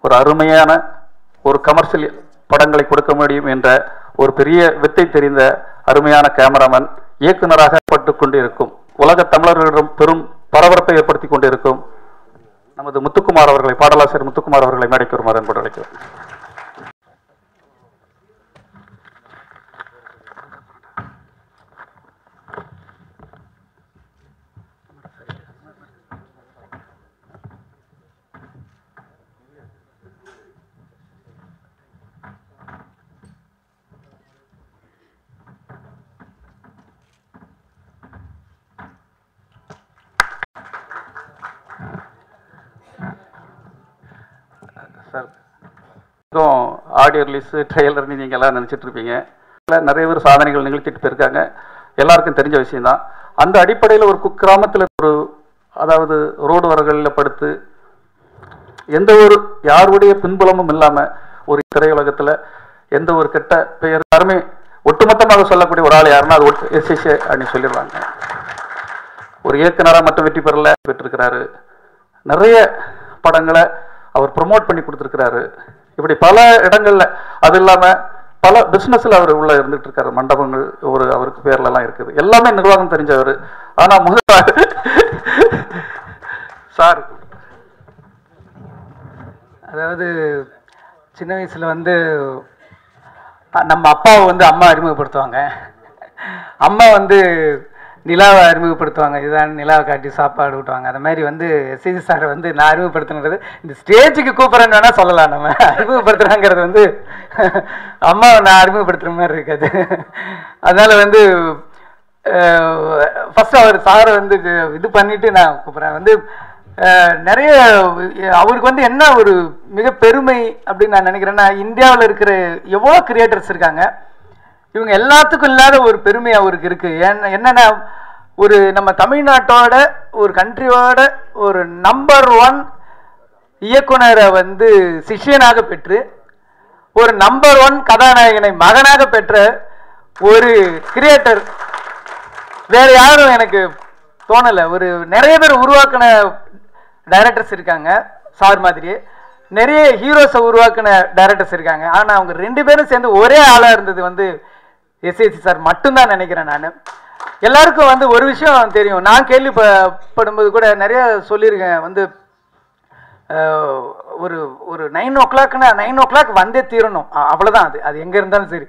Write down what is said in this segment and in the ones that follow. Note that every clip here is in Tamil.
ஒரு அருமையான ஒரு கமர்ஷியல் படங்களை கொடுக்க முடியும் என்ற ஒரு பெரிய வித்தை தெரிந்த அருமையான கேமராமேன், இயக்குநராக பட்டு கொண்டிருக்கும், உலக தமிழர்களிடம் பெரும் பரபரப்பை ஏற்படுத்தி கொண்டிருக்கும் நமது முத்துக்குமார் அவர்களை, பாடலாசிரியர் முத்துக்குமார் அவர்களை மேடைக்கு வருமாறு என்பது அழைக்கிறேன். சார், ஆடியோ ரிலீஸ் ட்ரெய்லர் நீங்கள் எல்லாம் நினச்சிட்டு இருப்பீங்க. நிறைய பேர் சாதனைகள் நிகழ்த்திட்டு போயிருக்காங்க, எல்லாருக்கும் தெரிஞ்ச விஷயம்தான். அந்த அடிப்படையில் ஒரு குக்கிராமத்தில் ஒரு, அதாவது ரோடு வரகளில் படுத்து எந்த ஒரு யாருடைய பின்புலமும் இல்லாமல் ஒரு திரையுலகத்தில் எந்த ஒரு கெட்ட பெயர் யாருமே ஒட்டுமொத்தமாக சொல்லக்கூடிய ஒரு ஆள் யாருன்னா அது எஸ்எஸ்ஏ அப்படின்னு சொல்லிடுவாங்க. ஒரு இயக்குனராக மட்டும் வெற்றி பெற்றிருக்கிறாரு. நிறைய படங்களை அவர் ப்ரொமோட் பண்ணி கொடுத்துருக்கிறாரு. இப்படி பல இடங்கள்ல, அது இல்லாமல் பல பிஸ்னஸில் அவர் உள்ள இருந்துட்டு இருக்காரு. மண்டபங்கள் ஒரு அவருக்கு பேர்லலாம் இருக்குது. எல்லாமே நிர்வாகம் தெரிஞ்சவர். ஆனால் முதல்ல சார், அதாவது சின்ன வயசில் வந்து நம்ம அப்பாவை வந்து அம்மா அறிமுகப்படுத்துவாங்க, அம்மா வந்து நிலாவை அறிமுகப்படுத்துவாங்க, இதுதான் நிலாவை காட்டி சாப்பாடு ஊட்டுவாங்க. அந்த மாதிரி வந்து எஸ்எஸ்சி சார் வந்து நான் அறிமுகப்படுத்தினது இந்த ஸ்டேஜுக்கு கூப்பிட்றேன்னு வேணால் சொல்லலாம். நம்ம அறிமுகப்படுத்துகிறாங்கிறது வந்து அம்மாவை நான் அறிமுகப்படுத்துகிற மாதிரி இருக்காது. அதனால் வந்து ஃபஸ்ட்டு அவர் சாரை வந்து இது பண்ணிவிட்டு நான் கூப்பிட்றேன். வந்து நிறைய அவருக்கு வந்து என்ன ஒரு மிக பெருமை அப்படின்னு நான் நினைக்கிறேன்னா, இந்தியாவில் இருக்கிற எவ்வளோ கிரியேட்டர்ஸ் இருக்காங்க, இவங்க எல்லாத்துக்கும் இல்லாத ஒரு பெருமை அவருக்கு இருக்குது. என்னென்னா, ஒரு நம்ம தமிழ்நாட்டோட ஒரு கண்ட்ரியோட ஒரு நம்பர் 1 இயக்குனரை வந்து சிஷ்யனாக பெற்று, ஒரு நம்பர் 1 கதாநாயகனை மகனாக பெற்ற ஒரு கிரியேட்டர் வேற யாரும் எனக்கு தோணலை. ஒரு நிறைய பேர் உருவாக்கின டைரக்டர்ஸ் இருக்காங்க சார் மாதிரியே, நிறைய ஹீரோஸை உருவாக்கின டைரக்டர்ஸ் இருக்காங்க. ஆனால் அவங்க 2 பேரும் சேர்ந்து ஒரே ஆளாக இருந்தது வந்து எஸ்எஸ்சி சார் மட்டும்தான் நினைக்கிறேன். நான் எல்லாருக்கும் வந்து ஒரு விஷயம் தெரியும், நான் கேள்விப்படும்போது கூட நிறைய சொல்லியிருக்கேன். வந்து ஒரு ஒரு 9 o'clockனா 9 o'clock வந்தே தீரணும், அவ்வளோதான். அது எங்கே இருந்தாலும் சரி.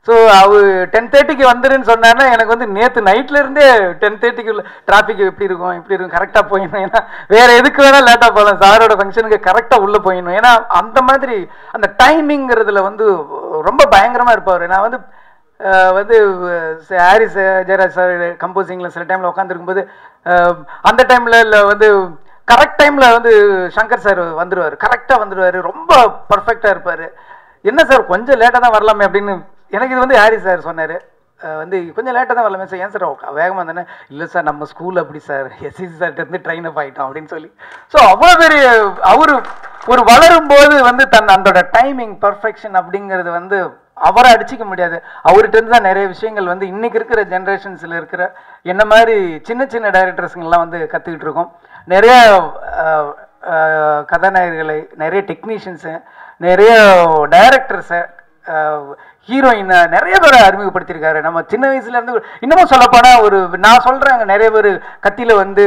ஸோ அவர் 10:30க்கு வந்துருன்னு சொன்னார்னா, எனக்கு வந்து நேற்று நைட்லேருந்தே 10:30க்குள்ள டிராஃபிக் எப்படி இருக்கும் இப்படி இருக்கும், கரெக்டாக போயிடணும். ஏன்னா வேறு எதுக்கு வேணால் லேட்டாக போகலாம், சாரோட ஃபங்க்ஷனுக்கு கரெக்டாக உள்ளே போயிடணும். ஏன்னா அந்த மாதிரி அந்த டைமிங்கிறதுல வந்து ரொம்ப பயங்கரமாக இருப்பார். நான் வந்து ஹாரிஸ் ஜெயராஜ் சார் கம்போசிங்கில் சில டைமில் உட்காந்துருக்கும்போது அந்த டைமில் இல்லை வந்து கரெக்ட் டைமில் வந்து சங்கர் சார் வந்துடுவார், கரெக்டாக வந்துடுவார், ரொம்ப பர்ஃபெக்டாக இருப்பார். என்ன சார் கொஞ்சம் லேட்டாக தான் வரலாமே அப்படின்னு எனக்கு இது வந்து ஹாரிஸ் சார் சொன்னார். வந்து கொஞ்சம் லேட்டாக தான் வரலாமே சார், ஏன் சார் வேகமாக தானே? இல்லை சார் நம்ம ஸ்கூல் அப்படி சார், எஸ்எஸ்சி சார்கிட்ட ட்ரெயின் அப் ஆகிட்டோம் அப்படின்னு சொல்லி. ஸோ அவ்வளோ பெரிய அவர் ஒரு வளரும்போது வந்து அதோட டைமிங் பர்ஃபெக்ஷன் அப்படிங்கிறது வந்து அவரை அடிச்சிக்க முடியாது. அவர்கிட்ட இருந்து தான் நிறைய விஷயங்கள் வந்து இன்னைக்கு இருக்கிற ஜென்ரேஷன்ஸில் இருக்கிற என்ன மாதிரி சின்ன சின்ன டைரக்டர்ஸுங்கெல்லாம் வந்து கற்றுக்கிட்டு இருக்கோம். நிறைய கதாநாயகர்களை, நிறைய டெக்னீஷியன்ஸு, நிறைய டைரக்டர்ஸை, ஹீரோயினை நிறைய பேரை அறிமுகப்படுத்தியிருக்காரு. நம்ம சின்ன வயசுலேருந்து இன்னமும் சொல்லப்போனால் ஒரு நான் சொல்கிறேங்க, நிறைய பேர் கத்தியில் வந்து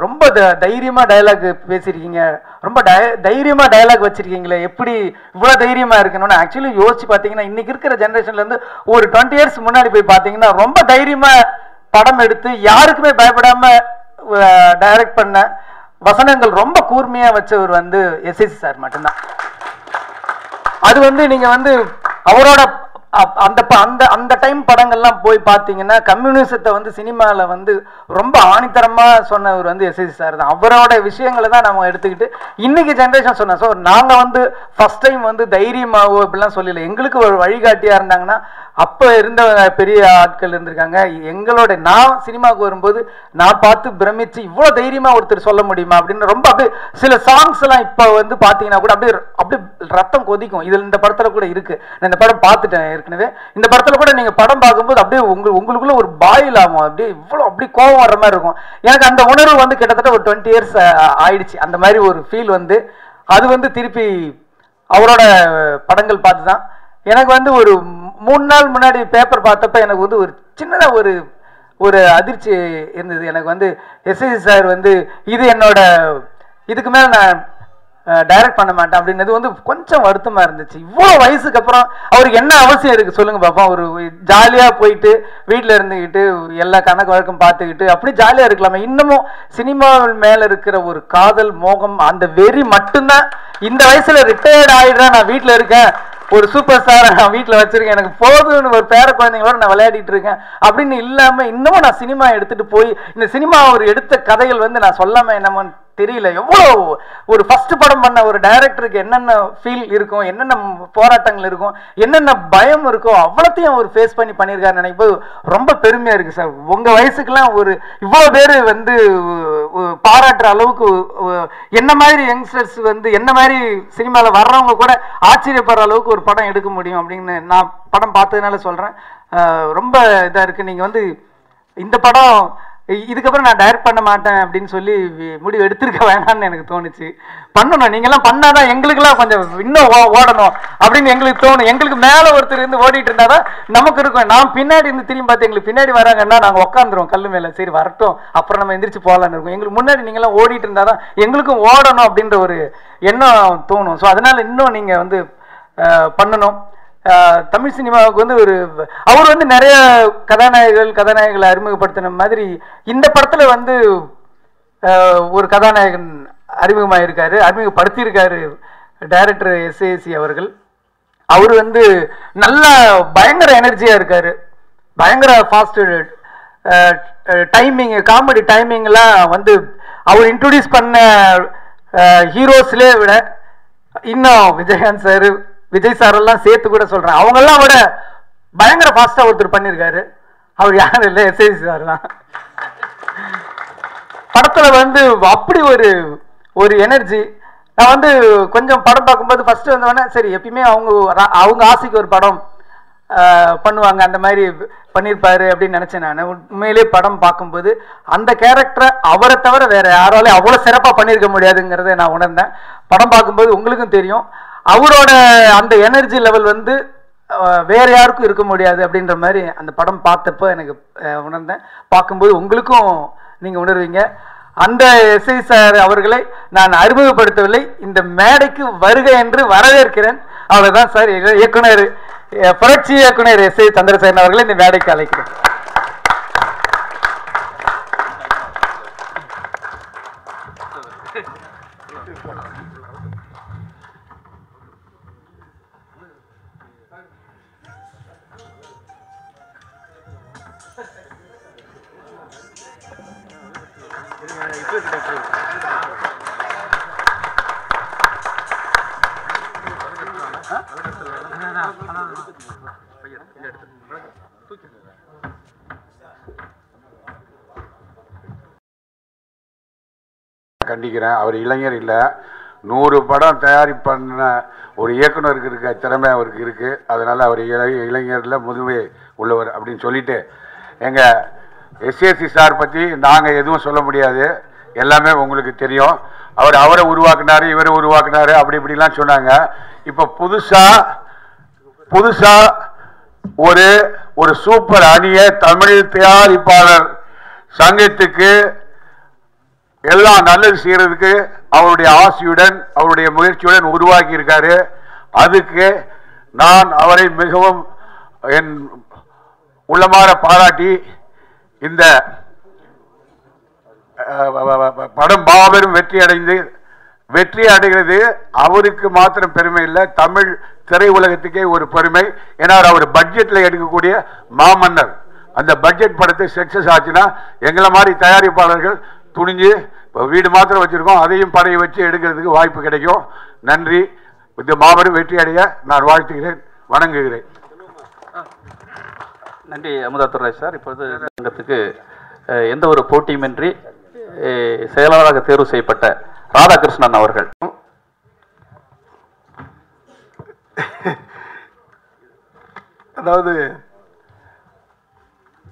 ரொம்ப தைரியமாக டயலாக் பேசியிருக்கீங்க, ரொம்ப தைரியமாக டயலாக் வச்சுருக்கீங்களே, எப்படி இவ்வளோ தைரியமாக இருக்கணும்னு ஆக்சுவலி யோசிச்சு பார்த்தீங்கன்னா, இன்றைக்கி இருக்கிற ஜென்ரேஷன்லேருந்து ஒரு 20 years முன்னாடி போய் பார்த்தீங்கன்னா ரொம்ப தைரியமாக படம் எடுத்து யாருக்குமே பயப்படாமல் டைரக்ட் பண்ண, வசனங்கள் ரொம்ப கூர்மையாக வச்சவர் வந்து எஸ்எஸ்சி சார் மட்டும்தான். அது வந்து நீங்கள் வந்து அவரோட அந்த அந்த அந்த டைம் படங்கள்லாம் போய் பார்த்தீங்கன்னா கம்யூனிசத்தை வந்து சினிமாவில் வந்து ரொம்ப ஆணித்தரமாக சொன்னவர் வந்து எஸ்எஸ்சி சார் தான். அவரோட விஷயங்களை தான் நம்ம எடுத்துக்கிட்டு இன்றைக்கி ஜென்ரேஷன் சொன்னோம். ஸோ நாங்கள் வந்து ஃபஸ்ட் டைம் வந்து தைரியமாகவோ இப்படிலாம் சொல்லலை, எங்களுக்கு ஒரு வழிகாட்டியாக இருந்தாங்கன்னா அப்போ இருந்த பெரிய ஆட்கள் இருந்திருக்காங்க. எங்களோட நான் சினிமாவுக்கு வரும்போது நான் பார்த்து பிரமிச்சு இவ்வளோ தைரியமாக ஒருத்தர் சொல்ல முடியுமா அப்படின்னு ரொம்ப அப்படியே சில சாங்ஸ் எல்லாம் இப்போ வந்து பார்த்தீங்கன்னா கூட அப்படியே ரத்தம் கொதிக்கும். இதில் இந்த படத்தில் கூட இருக்குது, நான் இந்த படம் பார்த்துட்டேன் ஏற்கனவே. இந்த படத்தில் கூட நீங்கள் படம் பார்க்கும்போது அப்படியே உங்களுக்குள்ள ஒரு பாயில் ஆகும், அப்படியே இவ்வளோ அப்படி கோபம் வர்ற மாதிரி இருக்கும். எனக்கு அந்த உணர்வு வந்து கிட்டத்தட்ட ஒரு 20 years ஆயிடுச்சு. அந்த மாதிரி ஒரு ஃபீல் வந்து அது வந்து திருப்பி அவரோட படங்கள் பார்த்து தான். எனக்கு வந்து ஒரு 3 நாள் முன்னாடி பேப்பர் பார்த்தப்ப எனக்கு வந்து ஒரு சின்னதாக ஒரு அதிர்ச்சி இருந்தது. எனக்கு வந்து எஸ்ஐசி சார் வந்து இது என்னோட இதுக்கு மேலே நான் டைரக்ட் பண்ண மாட்டேன் அப்படின்றது வந்து கொஞ்சம் வருத்தமாக இருந்துச்சு. இவ்வளோ வயசுக்கு அப்புறம் அவருக்கு என்ன அவசியம் இருக்குது சொல்லுங்கள் பாப்போம். ஒரு ஜாலியாக போயிட்டு வீட்டில் இருந்துக்கிட்டு எல்லா கணக்கு வழக்கம் பார்த்துக்கிட்டு அப்படி ஜாலியாக இருக்கலாமே. இன்னமும் சினிமாவில் மேலே இருக்கிற ஒரு காதல் மோகம் அந்த வெறி மட்டும்தான். இந்த வயசில் ரிட்டையர்ட் ஆகிடுறேன், நான் வீட்டில் இருக்கேன், ஒரு சூப்பர் ஸ்டாரை நான் வீட்டில் வச்சுருக்கேன், எனக்கு போதும்னு ஒரு பேர குழந்தைங்களோட நான் விளையாடிட்டு இருக்கேன் அப்படின்னு இல்லாமல் இன்னமும் நான் சினிமா எடுத்துகிட்டு போய் இந்த சினிமா ஒரு எடுத்த கதைகள் வந்து நான் சொல்லாமல் என்னமோன்னு தெரியல. எவ்வளோ ஒரு ஃபர்ஸ்ட் படம் பண்ண ஒரு டைரக்டருக்கு என்னென்ன ஃபீல் இருக்கும், என்னென்ன போராட்டங்கள் இருக்கும், என்னென்ன பயம் இருக்கோ அவ்வளோத்தையும் அவர் ஃபேஸ் பண்ணியிருக்காரு நினைக்கும்போது ரொம்ப பெருமையாக இருக்குது சார். உங்கள் வயசுக்கெல்லாம் ஒரு இவ்வளோ பேர் வந்து பாராட்டுற அளவுக்கு என்ன மாதிரி யங்ஸ்டர்ஸ் வந்து என்ன மாதிரி சினிமாவில் வர்றவங்க கூட ஆச்சரியப்படுற அளவுக்கு ஒரு படம் எடுக்க முடியும் அப்படின்னு நான் படம் பார்த்ததுனால சொல்கிறேன். ரொம்ப இதாக இருக்குது. நீங்கள் வந்து இந்த படம் இதுக்கப்புறம் நான் டைரக்ட் பண்ண மாட்டேன் அப்படின்னு சொல்லி முடிவு எடுத்திருக்க வேணாம்னு எனக்கு தோணுச்சு. பண்ணணும், நீங்கள்லாம் பண்ணாதான் எங்களுக்கெல்லாம் கொஞ்சம் இன்னும் ஓடணும் அப்படின்னு எங்களுக்கு தோணும். எங்களுக்கு மேலே ஒருத்தர் இருந்து ஓடிட்டு இருந்தாதான் நமக்கு இருக்கும். நான் பின்னாடி இருந்து திரும்பி பார்த்து எங்களுக்கு பின்னாடி வராங்கன்னா நாங்கள் உட்காந்துருவோம் கல் மேலே, சரி வரட்டும் அப்புறம் நம்ம எந்திரிச்சு போகலான்னு இருக்கும். எங்களுக்கு முன்னாடி நீங்களாம் ஓடிட்டு இருந்தாதான் எங்களுக்கும் ஓடணும் அப்படின்ற ஒரு எண்ணம் தோணும். ஸோ அதனால் இன்னும் நீங்கள் வந்து பண்ணணும். தமிழ் சினிமாவுக்கு வந்து அவர் வந்து நிறைய கதாநாயகர்களை அறிமுகப்படுத்தின மாதிரி இந்த படத்துல வந்து ஒரு கதாநாயகன் அறிமுகப்படுத்தியிருக்காரு டைரக்டர் எஸ்ஏசி அவர்கள். அவர் வந்து நல்ல பயங்கர எனர்ஜியா இருக்காரு, பயங்கர ஃபாஸ்ட் டைமிங், காமெடி டைமிங்லாம் வந்து அவர் இன்ட்ரோடியூஸ் பண்ண ஹீரோஸ்லே விட இன்னும் விஜயகாந்த் சார், விஜய் சார் எல்லாம் சேர்த்து கூட சொல்றேன், அவங்கெல்லாம் விட பயங்கர ஃபாஸ்டா ஒருத்தர் பண்ணியிருக்காரு. அவர் யாரும் இல்லை, எஸ்ஐசி சார் தான். படத்துல வந்து அப்படி ஒரு எனர்ஜி. நான் வந்து கொஞ்சம் படம் பார்க்கும்போது ஃபர்ஸ்ட் வந்தவொடனே சரி எப்பயுமே அவங்க ஆசைக்கு ஒரு படம் பண்ணுவாங்க, அந்த மாதிரி பண்ணியிருப்பாரு அப்படின்னு நினைச்சேன். நான் உண்மையிலே படம் பார்க்கும்போது அந்த கேரக்டரை அவரை தவிர வேற யாராலையும் அவ்வளோ சிறப்பாக பண்ணியிருக்க முடியாதுங்கிறத நான் உணர்ந்தேன். படம் பார்க்கும்போது உங்களுக்கும் தெரியும் அவரோட அந்த எனர்ஜி லெவல் வந்து வேற யாருக்கும் இருக்க முடியாது அப்படின்ற மாதிரி அந்த படம் பார்த்தப்போ எனக்கு உணர்ந்தேன். பார்க்கும்போது உங்களுக்கும் நீங்க உணர்வீங்க. அந்த எஸ்ஐ சார் அவர்களை நான் அறிமுகப்படுத்தவில்லை, இந்த மேடைக்கு வருக என்று வரவேற்கிறேன். அவ்வளவுதான் சார். இயக்குனர், புரட்சி இயக்குனர் எஸ்ஐ சந்திரசேகரன் அவர்களை இந்த மேடைக்கு அழைக்கிறேன். கண்டிக்கிறேன். அவர் இளைஞர் இல்லை, 100 படம் தயாரிப்பு பண்ண ஒரு இயக்குனருக்கு இருக்க திறமை அவருக்கு இருக்குது. அதனால் அவர் இளைஞரில் முதுமை உள்ளவர் அப்படின்னு சொல்லிட்டு, எங்கள் எஸ்ஏசி சார் பற்றி நாங்கள் எதுவும் சொல்ல முடியாது, எல்லாமே உங்களுக்கு தெரியும். அவரை உருவாக்குனாரு, இவரை உருவாக்குனாரு, அப்படி இப்படிலாம் சொன்னாங்க. இப்போ புதுசாக ஒரு சூப்பர் அணியை தமிழ் தயாரிப்பாளர் சங்கத்துக்கு எல்லாம் நல்லது செய்யறதுக்கு அவருடைய ஆசையுடன் அவருடைய முயற்சியுடன் உருவாக்கி இருக்காரு. அதுக்கு நான் அவரை மிகவும் என் உள்ளமாற பாராட்டி, இந்த படம் மாபெரும் வெற்றி அடைகிறது அவருக்கு மாத்திரம் பெருமை இல்லை, தமிழ் திரையுலகத்துக்கே ஒரு பெருமை. ஏன்னா அவர் பட்ஜெட்ல எடுக்கக்கூடிய மாமன்னர். அந்த பட்ஜெட் படத்தை சக்சஸ் ஆச்சுன்னா எங்களை மாதிரி தயாரிப்பாளர்கள் துணிஞ்சு வீடு மாத்திரம் வச்சிருக்கோம், அதையும் படையை வச்சு எடுக்கிறதுக்கு வாய்ப்பு கிடைக்கும். நன்றி. இந்த மாபெரும் வெற்றி அடைய நான் வாழ்த்துகிறேன், வணங்குகிறேன். நன்றி அமுதாத்துறை சார். இப்போது சங்கத்துக்கு எந்த ஒரு போட்டியுமின்றி செயலாளராக தேர்வு செய்யப்பட்ட ராதாகிருஷ்ணன் அவர்கள். அதாவது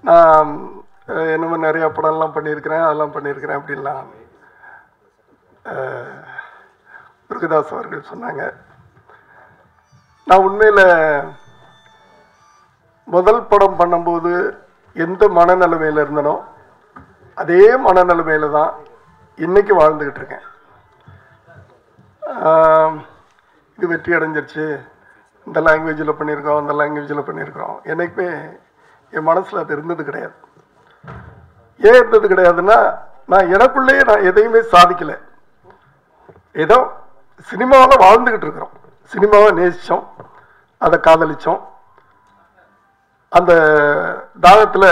நான் என்னமோ நிறைய படம்லாம் பண்ணியிருக்கிறேன், அதெல்லாம் பண்ணியிருக்கிறேன் அப்படின்லாம் முருகதாஸ் அவர்கள் சொன்னாங்க. நான் உண்மையில் முதல் படம் பண்ணும்போது எந்த மனநிலைமையில் இருந்தனோ அதே மனநிலைமையில் தான் இன்னைக்கு வாழ்ந்துக்கிட்டு இருக்கேன். இது வெற்றி அடைஞ்சிருச்சு, இந்த லாங்குவேஜில் பண்ணியிருக்கோம், அந்த லாங்குவேஜில் பண்ணியிருக்கிறோம், என்னைக்குமே என் மனசில் அது இருந்தது கிடையாது. ஏன் இருந்தது கிடையாதுன்னா, நான் எனக்குள்ளேயே நான் எதையுமே சாதிக்கலை. ஏதோ சினிமாவில் வாழ்ந்துக்கிட்டு இருக்கிறோம், சினிமாவை நேசித்தோம், அதை காதலித்தோம். அந்த தாகத்தில்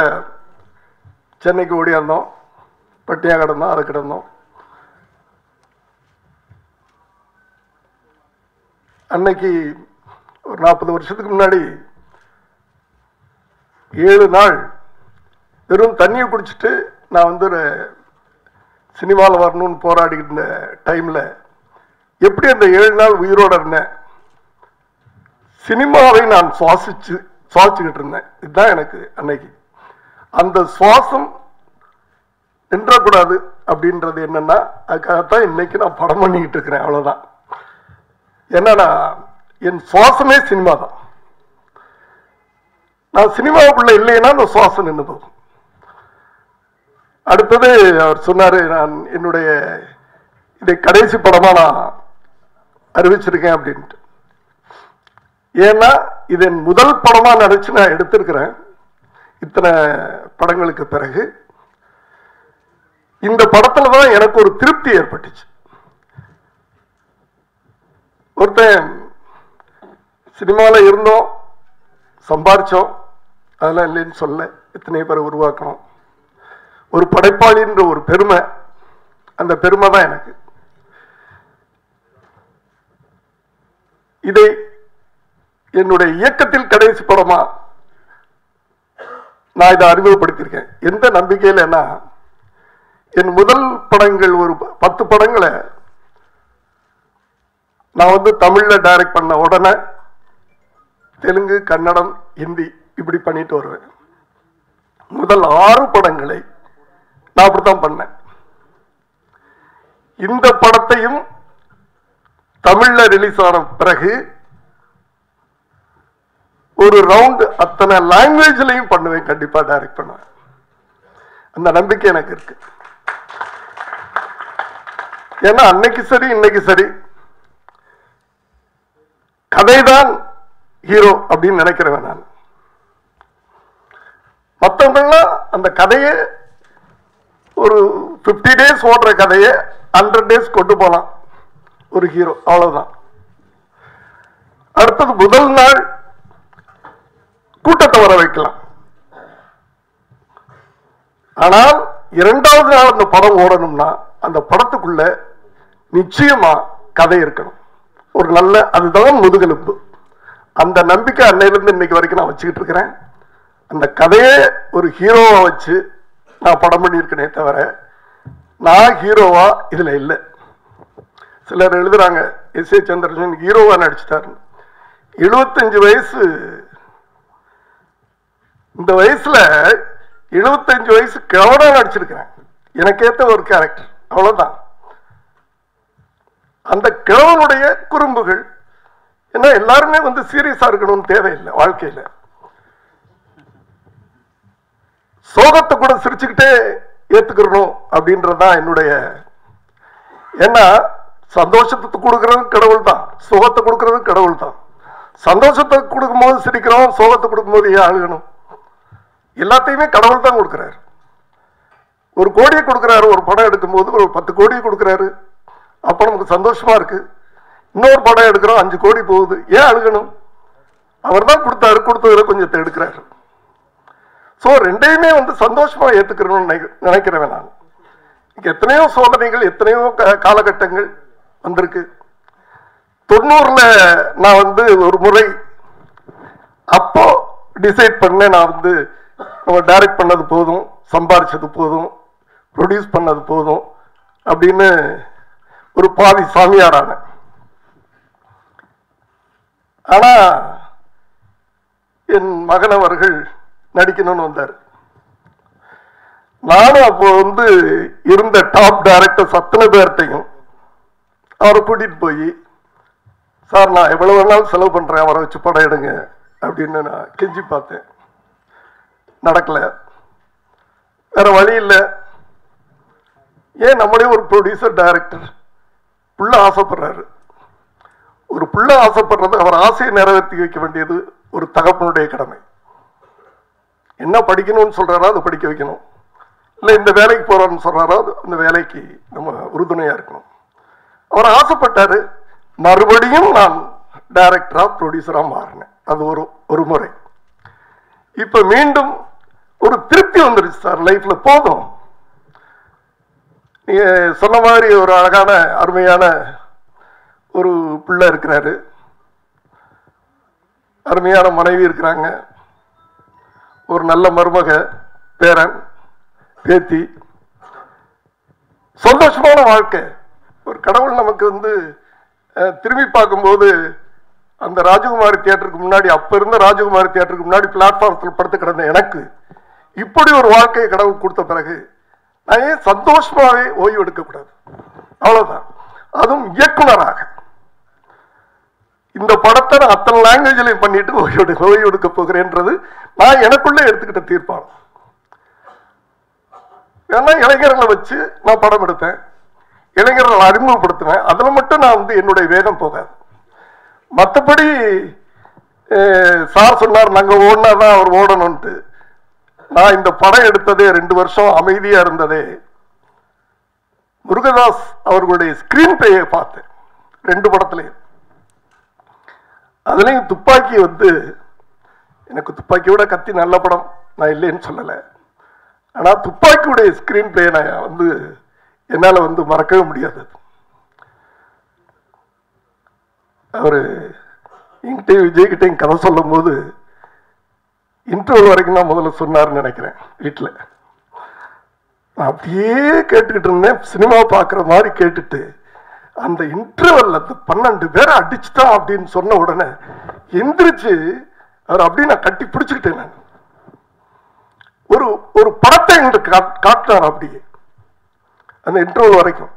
சென்னைக்கு ஓடியாந்தோம், பட்டியாக கிடந்தோம், அதை கிடந்தோம். அன்னைக்கு ஒரு 40 வருஷத்துக்கு முன்னாடி 7 நாள் வெறும் தண்ணியை குடிச்சிட்டு நான் வந்து ஒரு சினிமாவில் வரணும்னு போராடிக்கிட்டு இருந்த டைமில் எப்படி அந்த 7 நாள் உயிரோடு இருந்தேன், சினிமாவை நான் சுவாசிச்சுக்கிட்டு இருந்தேன். இதுதான் எனக்கு அன்னைக்கு. அந்த சுவாசம் நின்றக்கூடாது அப்படின்றது என்னன்னா, அதுக்காகத்தான் இன்னைக்கு நான் படம் பண்ணிக்கிட்டு இருக்கிறேன். அவ்வளோதான். என்னன்னா, என் சுவாசமே சினிமா தான். நான் சினிமாவுக்குள்ள இல்லைன்னா அந்த சுவாசம் நின்று போகும். அடுத்தது அவர் சொன்னாரு, நான் என்னுடைய இதை கடைசி படமா நான் அறிவிச்சிருக்கேன் அப்படின்ட்டு. ஏன்னா இது என் முதல் படமா நினைச்சு நான் எடுத்திருக்கிறேன். இத்தனை படங்களுக்கு பிறகு இந்த படத்துல தான் எனக்கு ஒரு திருப்தி ஏற்பட்டுச்சு. ஒருத்தன் சினிமாவில் இருந்தோம், சம்பாரிச்சோம், அதெல்லாம் இல்லைன்னு சொல்ல, எத்தனை பேரை உருவாக்கணும், ஒரு படைப்பாளின்ற ஒரு பெருமை, அந்த பெருமை தான் எனக்கு. இதை என்னுடைய இயக்கத்தில் கடைசி படமா நான் இதை அறிமுகப்படுத்தியிருக்கேன். எந்த நம்பிக்கையில், என்ன, என் முதல் படங்கள் ஒரு 10 படங்களை நான் வந்து தமிழ்ல டைரக்ட் பண்ண உடனே தெலுங்கு, கன்னடம், ஹிந்தி இப்படி பண்ணிட்டு வருவேன். முதல் 6 படங்களை நான் அப்படித்தான் பண்ணேன். இந்த படத்தையும் தமிழ்ல ரிலீஸ் ஆன பிறகு ஒரு ரவுண்ட் அத்தனை லாங்குவேஜ்லையும் பண்ணுவேன், கண்டிப்பா டைரக்ட் பண்ணுவேன். அந்த நம்பிக்கை எனக்கு இருக்கு. ஏன்னா அன்னைக்கு சரி இன்னைக்கு சரி கதைதான் ஹீரோ அப்படின்னு நினைக்கிறவன் நான். மற்றவங்களாம் அந்த கதையை ஒரு 50 days ஓடுற கதையை 100 days கொண்டு போலாம் ஒரு ஹீரோ, அவ்வளவுதான். அடுத்தது முதல் நாள் கூட்டத்தை வர வைக்கலாம், ஆனால் 2வது நாள் அந்த படம் ஓடணும்னா அந்த படத்துக்குள்ள நிச்சயமா கதை இருக்கணும், ஒரு நல்ல, அதுதான் முதுகெலும்பு. அந்த நம்பிக்கை அன்னையிலிருந்து இன்னைக்கு வரைக்கும் நான் வச்சுக்கிட்டு இருக்கிறேன். அந்த கதையை ஒரு ஹீரோவா வச்சு நான் படம் பண்ணியிருக்கேனே தவிர நான் ஹீரோவா இதுல இல்லை. சிலர் எழுதுறாங்க எஸ்.ஏ. சந்திரசேகரன் ஹீரோவா நடிச்சிட்டாரு. 75 வயசு, இந்த வயசுல 75 வயசு கிழவனா நடிச்சிருக்கிறேன். எனக்கு ஏற்ற ஒரு கேரக்டர், அவ்வளவுதான். அந்த கிழவனுடைய குறும்புகள், ஏன்னா எல்லாருமே வந்து சீரியஸா இருக்கணும்னு தேவையில்லை வாழ்க்கையில. சோகத்தை கூட சிரிச்சுக்கிட்டே ஏத்துக்கிறணும் அப்படின்றதுதான் என்னுடைய. ஏன்னா சந்தோஷத்தை கொடுக்கறது கடவுள் தான், சுகத்தை கொடுக்கறது கடவுள் தான். சந்தோஷத்தை கொடுக்கும் போது சிரிக்கிறோம், சோகத்தை கொடுக்கும் போது ஏன் அழுகணும்? எல்லாத்தையுமே கடவுள் தான் கொடுக்கிறாரு. 1 கோடியை கொடுக்கிறாரு, ஒரு படம் எடுக்கும் போது ஒரு 10 கோடியை கொடுக்கிறாரு, அப்ப நமக்கு சந்தோஷமா இருக்கு. இன்னொரு படம் எடுக்கிறோம், 5 கோடி போகுது, ஏன் அழுகணும்? அவர் தான் கொடுத்தாரு, கொடுத்ததுல கொஞ்சத்தை எடுக்கிறாரு. ஸோ ரெண்டையுமே வந்து சந்தோஷமா ஏத்துக்கிறோம்னு நினைக்கிறேன் நான். எத்தனையோ சோதனைகள், எத்தனையோ காலகட்டங்கள் வந்திருக்கு. 90ல நான் வந்து ஒரு முறை அப்போ டிசைட் பண்ணேன், நான் வந்து நம்ம டைரக்ட் பண்ணது போதும், சம்பாரிச்சது போதும், ப்ரொடியூஸ் பண்ணது போதும் அப்படின்னு ஒரு பாதி சாமியாரான. ஆனா என் மகன் அவர்கள் நடிக்கணும்னு வந்தார். நானும் அப்போ வந்து இருந்த டாப் டைரக்டர்ஸ் அத்தனை பேர்ட்டையும் அவரை கூட்டிட்டு போய், சார் நான் எவ்வளவு வேணாலும் செலவு பண்றேன், அவரை வச்சு படம் எடுங்க அப்படின்னு நான் கெஞ்சி பார்த்தேன். நடக்கல. வேற வழி இல்லை. ஏன் நம்மளே ஒரு ப்ரொடியூசர் டைரக்டர் புள்ள ஆசைப்படுறாரு. ஒரு புள்ள ஆசைப்படுறது, அவர் ஆசையை நிறைவேற்றி வைக்க வேண்டியது ஒரு தகப்பனுடைய கடமை. என்ன படிக்கணும்னு சொல்றாரோ அதை படிக்க வைக்கணும். இல்லை இந்த வேலைக்கு போறாருன்னு சொல்றாரோ அந்த வேலைக்கு நம்ம உறுதுணையா இருக்கணும். அவர் ஆசைப்பட்டாரு. மறுபடியும் நான் டைரக்டரா ப்ரொடியூசரா மாறினேன். அது ஒரு முறை. இப்ப மீண்டும் ஒரு திருப்தி வந்துருச்சு சார் லைஃப்ல. போதும், நீங்க சொன்ன மாதிரி ஒரு அழகான அருமையான ஒரு பிள்ளை இருக்கிறாரு, அருமையான மனைவி இருக்கிறாங்க, ஒரு நல்ல மருமக, பேரன், பேத்தி, சந்தோஷமான வாழ்க்கை. ஒரு கடவுள் நமக்கு திரும்பி பார்க்கும்போது அந்த ராஜகுமாரி தியேட்டருக்கு முன்னாடி, அப்ப இருந்த ராஜகுமாரி தியேட்டருக்கு முன்னாடி பிளாட்ஃபார்மத்தில் படுத்து கிடந்த எனக்கு இப்படி ஒரு வாழ்க்கையை கடவுள் கொடுத்த பிறகு நான் ஏன் சந்தோஷமாவே ஓய்வு எடுக்கக்கூடாது? அவ்வளவுதான். அதுவும் இயக்குனராக இந்த படத்தை நான் அத்தனை லாங்குவேஜ்லையும் பண்ணிட்டு ஓய்வு எடுக்க போகிறேன்றது நான் எனக்குள்ளே எடுத்துக்கிட்ட தீர்ப்பானம். ஏன்னா இளைஞர்களை வச்சு நான் படம் எடுத்தேன், இளைஞர்களை அறிமுகப்படுத்தினேன். அதுல மட்டும் நான் என்னுடைய வேகம் போகாது. மற்றபடி சார் சொன்னார் நாங்க ஓடினாதான் அவர் ஓடணும்ட்டு. நான் இந்த படம் எடுத்ததே 2 வருஷம் அமைதியா இருந்ததே முருகதாஸ் அவர்களுடைய ஸ்கிரீன் பிளேயை பார்த்தேன் 2 படத்திலையும். அதுலயும் துப்பாக்கி எனக்கு துப்பாக்கியோட கத்தி நல்ல படம், நான் இல்லைன்னு சொல்லலை. ஆனா துப்பாக்கியுடைய ஸ்கிரீன் பிளே நான் என்னால மறக்கவே முடியாது. அவரு என்கிட்டையும் விஜய் கிட்டையும் கதை சொல்லும் போது இன்டர்வல் வரைக்கும் தான் முதல்ல சொன்னார்னு நினைக்கிறேன். வீட்டில் நான் அப்படியே கேட்டுக்கிட்டு இருந்தேன், சினிமா பார்க்குற மாதிரி கேட்டுட்டு. அந்த இன்டர்வல் அந்த 12 பேரை அடிச்சுட்டான் அப்படின்னு சொன்ன உடனே எந்திரிச்சு அவர் அப்படியே நான் கட்டி பிடிச்சுக்கிட்டேன். நான் ஒரு படத்தை எங்களுக்கு காட்டினார் அப்படியே அந்த இன்டர்வல் வரைக்கும்.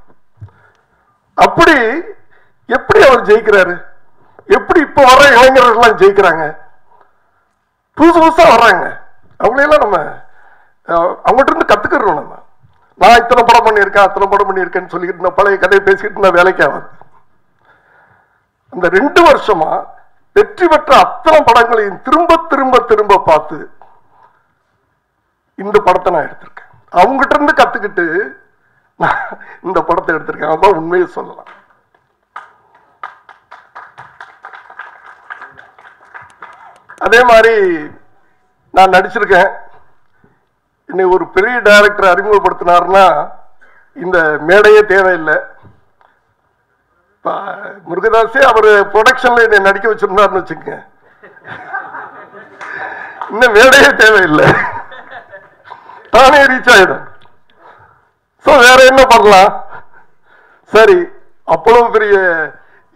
அப்படி எப்படி அவர் ஜெயிக்கிறாரு, எப்படி இப்ப வர்ற இளைஞர்கள் ஜெயிக்கிறாங்க, புதுசா வர்றாங்க, அவங்களையெல்லாம் நம்ம அவங்ககிட்ட இருந்து கத்துக்கிறோம். நான் இத்தனை படம் பண்ணியிருக்கேன், அத்தனை படம் பண்ணியிருக்கேன்னு சொல்லிக்கிட்டு நான் பழைய கதையை பேசிக்கிட்டு நான் வேலைக்கு ஆகாது. அந்த 2 வருஷமா வெற்றி பெற்ற அத்தனை படங்களையும் திரும்ப திரும்ப திரும்ப பார்த்து இந்த படத்தை நான் எடுத்திருக்கேன். அவங்ககிட்ட இருந்து கத்துக்கிட்டு இந்த படத்தை எடுத்திருக்கேன். அதான் உண்மையை சொல்லலாம். அதே மாதிரி நான் நடிச்சிருக்கேன். என்னை ஒரு பெரிய டைரக்டர் அறிமுகப்படுத்தினார்னா இந்த மேடையே தேவையில்லை. முருகதாஸே அவர் ப்ரொடக்ஷன்ல என்னை நடிக்க வச்சிருந்தாருன்னு வச்சுக்கோங்க, இன்னும் மேடையே தேவையில்லை, தானே ரீச் ஆயிடும். சோ வேற என்ன பண்ணலாம்? சரி, அவ்வளவு பெரிய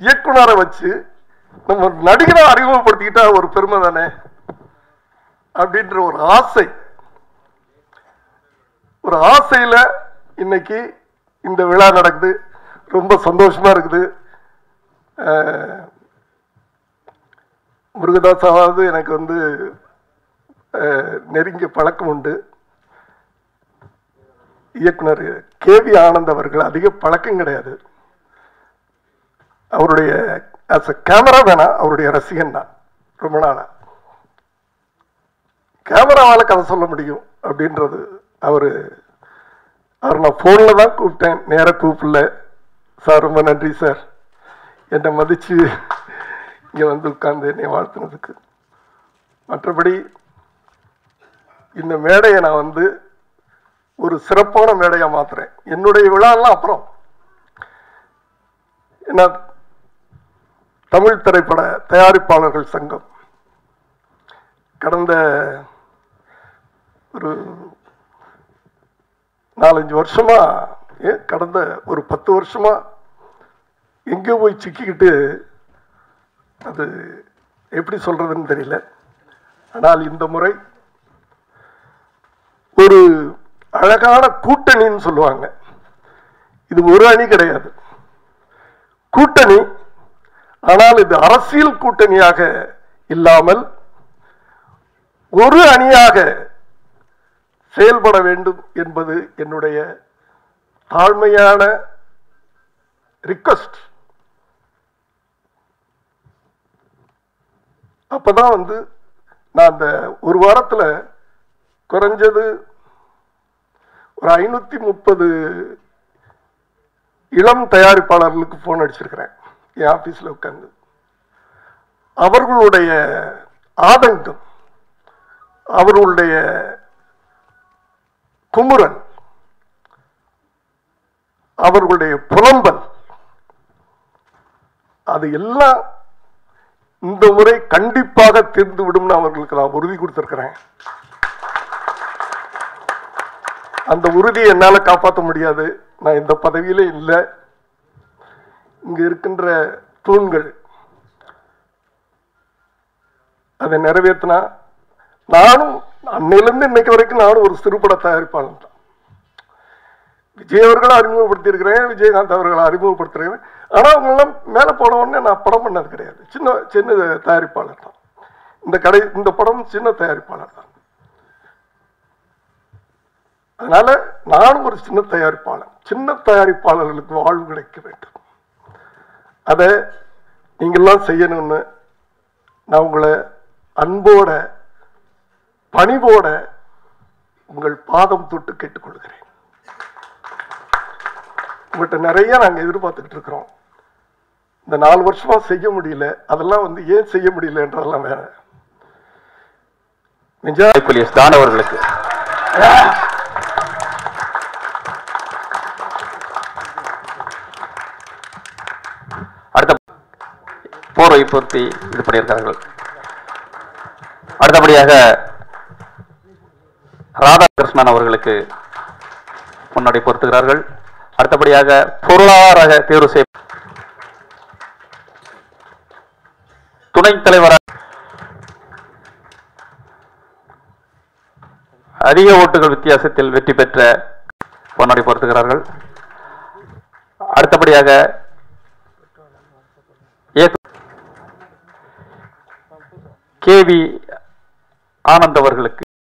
இயக்குனரை வச்சு நம்ம நடிகரை அறிமுகப்படுத்திக்கிட்டா ஒரு பெருமை தானே அப்படின்ற ஒரு ஆசை. ஒரு ஆசையில இன்னைக்கு இந்த விழா நடக்குது. ரொம்ப சந்தோஷமா இருக்குது. முருகதாஸாவது எனக்கு நெருங்கிய பழக்கம் உண்டு. இயக்குனர் கேவி ஆனந்த் அவர்கள் அதிக பழக்கம் கிடையாது. அவருடைய கேமரா வேணா அவருடைய ரசிகன் தான். ரொம்ப நாளா கேமராவால கதை சொல்ல முடியும் அப்படின்றது அவர் நான் போன்ல தான் கூப்பிட்டேன், நேர கூப்பிடல. சார் ரொம்ப நன்றி சார், என்னை மதிச்சு இங்க உட்கார்ந்து என்னை வாழ்த்துனதுக்கு. மற்றபடி இந்த மேடையை நான் ஒரு சிறப்பான மேடையா மாத்துறேன். என்னுடைய விழாலாம் அப்புறம் என்ன, தமிழ் திரைப்பட தயாரிப்பாளர்கள் சங்கம் கடந்த ஒரு 4-5 வருஷமா, கடந்த ஒரு 10 வருஷமா எங்கே போய் சிக்கிக்கிட்டு, அது எப்படி சொல்றதுன்னு தெரியல. ஆனால் இந்த முறை ஒரு அழகான கூட்டணின்னு சொல்லுவாங்க. இது ஒரு அணி கிடையாது, கூட்டணி. ஆனால் இது அரசியல் கூட்டணியாக இல்லாமல் ஒரு அணியாக செயல்பட வேண்டும் என்பது என்னுடைய தாழ்மையான ரிக்வெஸ்ட். அப்பதான் நான் அந்த ஒரு வாரத்தில் குறைஞ்சது ஒரு 530 இளம் தயாரிப்பாளர்களுக்கு போன் அடிச்சிருக்கிறேன் என் ஆபீஸ்ல உட்கார்ந்து. அவர்களுடைய ஆதங்கம், அவர்களுடைய குமுறல், அவர்களுடைய புலம்பல், அது எல்லாம் இந்த முறை கண்டிப்பாக தீர்ந்து விடும் அவர்களுக்கு நான் உறுதி கொடுத்திருக்கிறேன். அந்த உறுதியை என்னால காப்பாற்ற முடியாது. நான் இந்த பதவியில இல்லை. இங்க இருக்கின்ற தூண்கள் அதை நிறைவேற்றினா, நானும் அன்னையிலிருந்து இன்னைக்கு வரைக்கும் நானும் ஒரு சிறுபட தயாரிப்பாளன் தான். விஜய் அவர்களை அறிமுகப்படுத்தி இருக்கிறேன், விஜயகாந்த் அவர்களை அறிமுகப்படுத்துறேன். ஆனா அவங்க எல்லாம் மேல போன உடனே நான் படம் பண்ணது கிடையாது. சின்ன தயாரிப்பாளர் தான். இந்த படம் சின்ன தயாரிப்பாளர் தான். அதனால நானும் ஒரு சின்ன தயாரிப்பாளர். சின்ன தயாரிப்பாளர்களுக்கு வாழ்வு கிடைக்க வேண்டும். அதை நீங்கள்லாம் செய்யணும்னு நான் உங்களை அன்போட பணிவோட உங்கள் பாதம் தொட்டு கேட்டுக்கொள்கிறேன். உங்கள்கிட்ட நிறைய நாங்கள் எதிர்பார்த்துக்கிட்டு இருக்கிறோம். இந்த 4 வருஷமா செய்ய முடியல. அதெல்லாம் ஏன் செய்ய முடியல என்றதெல்லாம் வேற. அவர்களுக்கு அடுத்த போர்வை பொருத்தி இது பண்ணியிருக்கிறார்கள். அடுத்தபடியாக ராதாகிருஷ்ணன் அவர்களுக்கு முன்னாடி பொருத்துகிறார்கள். அடுத்தபடியாக பொருளாதார தேர்வு செய்ய துணைத் தலைவராக அதிக ஓட்டுகள் வித்தியாசத்தில் வெற்றி பெற்ற பொன்னாடி பொருத்துகிறார்கள். அடுத்தபடியாக KV ஆனந்த் அவர்களுக்கு